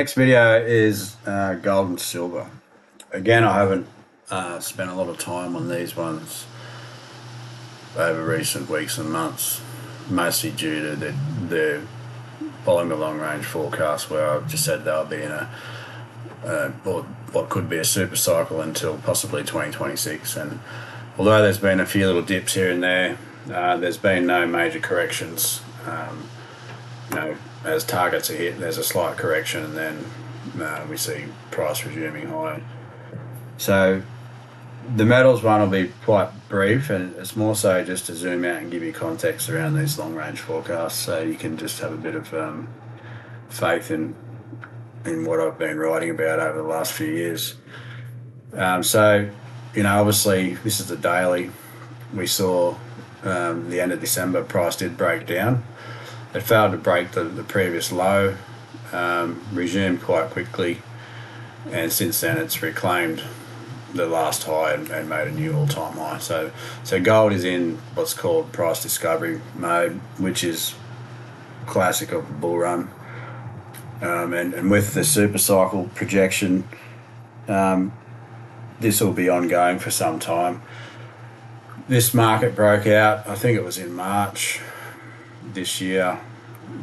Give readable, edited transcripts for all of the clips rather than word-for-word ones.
Next video is gold and silver. Again, I haven't spent a lot of time on these ones over recent weeks and months, mostly due to the following the long range forecast where I've just said they'll be in or what could be a super cycle until possibly 2026. And although there's been a few little dips here and there, there's been no major corrections. As targets are hit, there's a slight correction, and then we see price resuming high. So the metals one will be quite brief, and it's more so just to zoom out and give you context around these long range forecasts, so you can just have a bit of faith in what I've been writing about over the last few years. Obviously this is the daily. We saw the end of December, price did break down. It failed to break the previous low, resumed quite quickly, and since then it's reclaimed the last high and made a new all-time high. So gold is in what's called price discovery mode, which is classic of a bull run. And with the super cycle projection, this will be ongoing for some time. This market broke out, I think it was in March this year.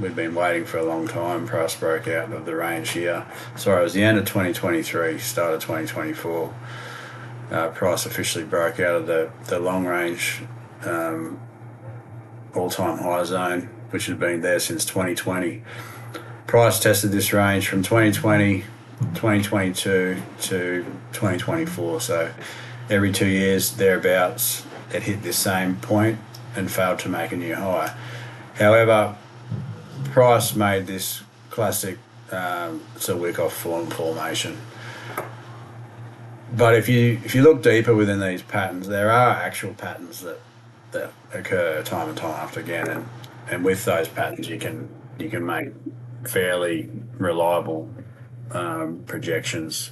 We've been waiting for a long time. Price broke out of the range here. Sorry, it was the end of 2023, start of 2024. Price officially broke out of the long range all-time high zone, which had been there since 2020. Price tested this range from 2020, 2022 to 2024. So every 2 years, thereabouts, it hit this same point and failed to make a new high. However, price made this classic it's a Wyckoff formation. But if you look deeper within these patterns, there are actual patterns that occur time and time after again, and with those patterns you can make fairly reliable projections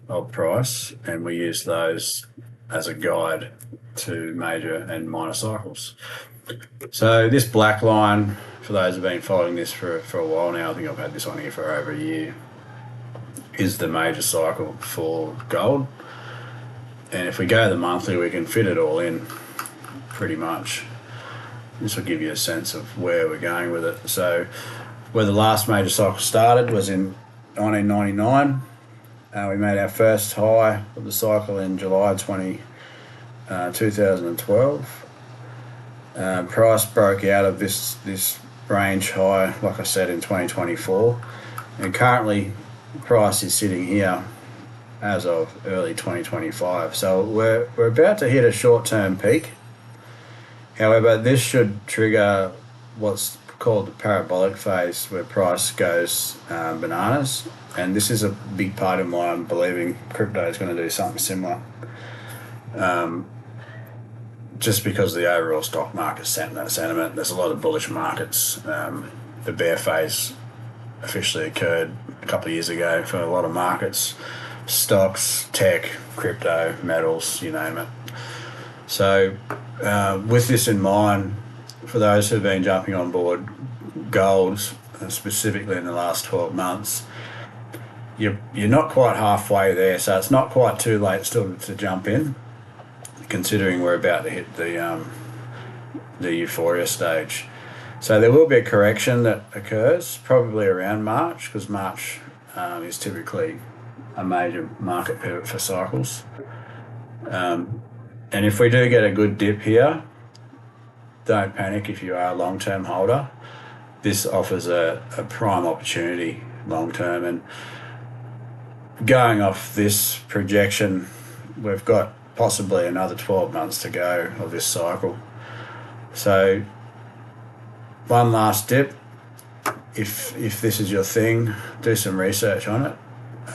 of price, and we use those as a guide to major and minor cycles. So this black line, for those who've been following this for a while now, I think I've had this on here for over a year, is the major cycle for gold. And if we go to the monthly, we can fit it all in pretty much. This will give you a sense of where we're going with it. So where the last major cycle started was in 1999. We made our first high of the cycle in July 2012. Price broke out of this range high, like I said, in 2024, and currently price is sitting here as of early 2025. So we're about to hit a short-term peak. However, this should trigger what's called the parabolic phase, where price goes bananas, and this is a big part of why I'm believing crypto is going to do something similar. Just because of the overall stock market sentiment, there's a lot of bullish markets. The bear phase officially occurred a couple of years ago for a lot of markets, stocks, tech, crypto, metals, you name it. So with this in mind, for those who've been jumping on board gold, specifically in the last 12 months, you're not quite halfway there, so it's not quite too late still to jump in, considering we're about to hit the euphoria stage. So there will be a correction that occurs probably around March, because March is typically a major market pivot for cycles. And if we do get a good dip here, don't panic if you are a long-term holder. This offers a prime opportunity long-term, and going off this projection, we've got possibly another 12 months to go of this cycle. So one last dip, if this is your thing, do some research on it,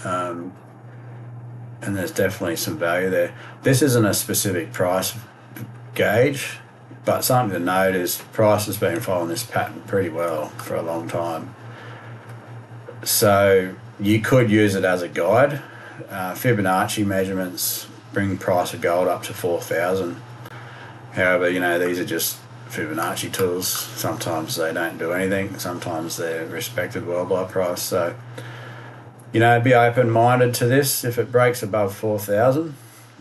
and there's definitely some value there. This isn't a specific price gauge, but something to note is price has been following this pattern pretty well for a long time, so you could use it as a guide. Fibonacci measurements bring price of gold up to 4,000. However, these are just Fibonacci tools. Sometimes they don't do anything. Sometimes they're respected well by price. So be open-minded to this. If it breaks above 4,000,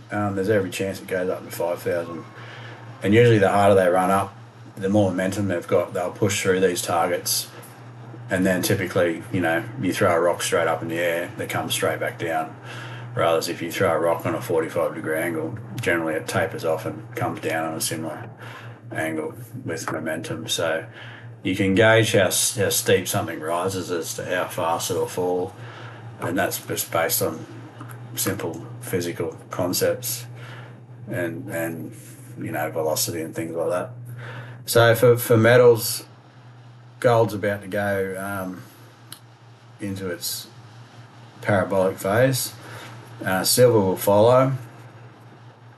there's every chance it goes up to 5,000. And usually the harder they run up, the more momentum they've got. They'll push through these targets, and then typically, you throw a rock straight up in the air, they come straight back down. Whereas if you throw a rock on a 45-degree angle, generally it tapers off and comes down on a similar angle with momentum. So you can gauge how steep something rises as to how fast it'll fall, and that's just based on simple physical concepts and velocity and things like that. So for metals, gold's about to go into its parabolic phase. Silver will follow.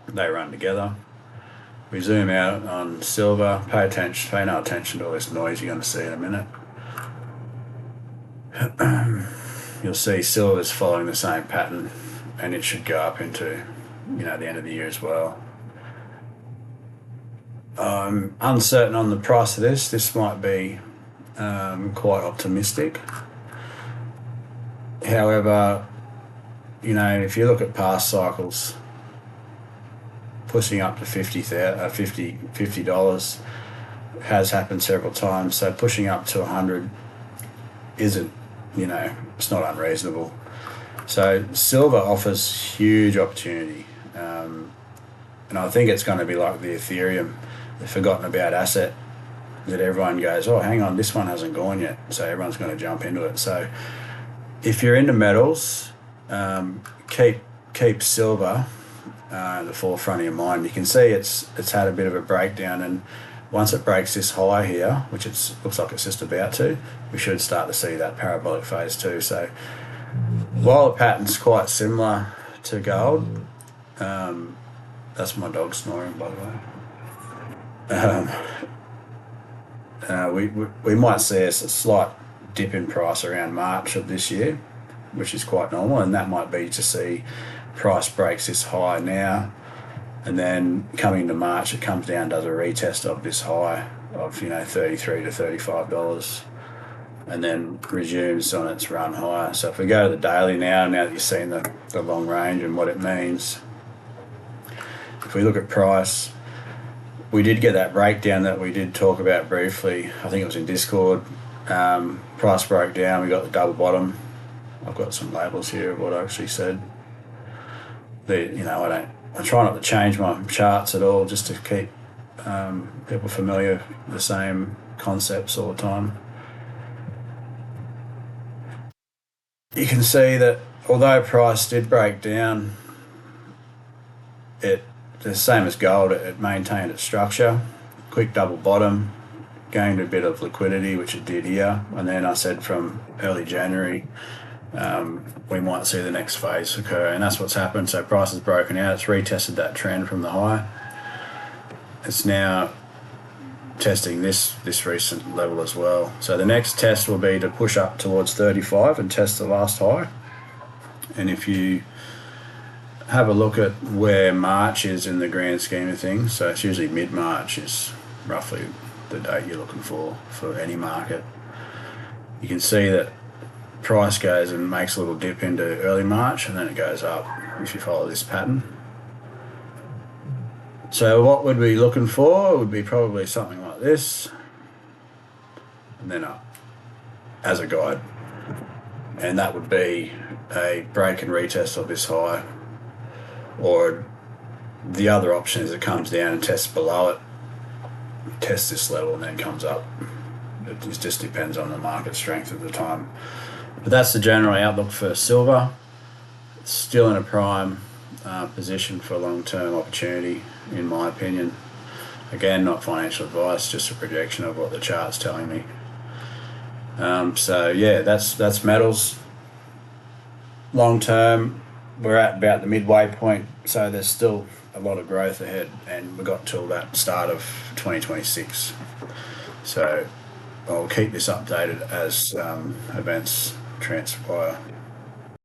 They run together. We zoom out on silver. Pay no attention to all this noise you're going to see in a minute. You'll see silver's following the same pattern, and it should go up into the end of the year as well. I'm uncertain on the price of this. This might be quite optimistic. However, if you look at past cycles, pushing up to $50 has happened several times. So pushing up to 100 isn't, it's not unreasonable. So silver offers huge opportunity, and I think it's going to be like the Ethereum, the forgotten about asset that everyone goes, oh, hang on, this one hasn't gone yet, so everyone's going to jump into it. So if you're into metals, keep silver at the forefront of your mind. You can see it's had a bit of a breakdown, and once it breaks this high here, which it looks like it's just about to, we should start to see that parabolic phase too. So while the pattern's quite similar to gold, that's my dog snoring, by the way. We might see a slight dip in price around March of this year, which is quite normal, and that might be to see price breaks this high now, and then coming to March it comes down, does a retest of this high of $33 to $35, and then resumes on its run higher. So if we go to the daily now that you've seen the long range and what it means, if we look at price, we did get that breakdown that we did talk about briefly. I think it was in Discord. Price broke down. We got the double bottom. I've got some labels here of what I actually said. I try not to change my charts at all, just to keep people familiar with the same concepts all the time. You can see that although price did break down, the same as gold, it maintained its structure. Quick double bottom, gained a bit of liquidity, which it did here, and then I said from early January we might see the next phase occur, and that's what's happened. So price has broken out, it's retested that trend from the high. It's now testing this recent level as well. So the next test will be to push up towards 35 and test the last high. And if you have a look at where March is in the grand scheme of things, so it's usually mid-March is roughly the date you're looking for any market. You can see that price goes and makes a little dip into early March, and then it goes up if you follow this pattern. So what would we be looking for would be probably something like this, and then up as a guide. And that would be a break and retest of this high, or the other option is it comes down and tests below it, tests this level and then comes up. It just depends on the market strength at the time. But that's the general outlook for silver. It's still in a prime position for long-term opportunity, in my opinion. Again, not financial advice, just a projection of what the chart's telling me. So yeah, that's metals. Long-term, we're at about the midway point, so there's still a lot of growth ahead, and we've got till that start of 2026. So I'll keep this updated as events transpire.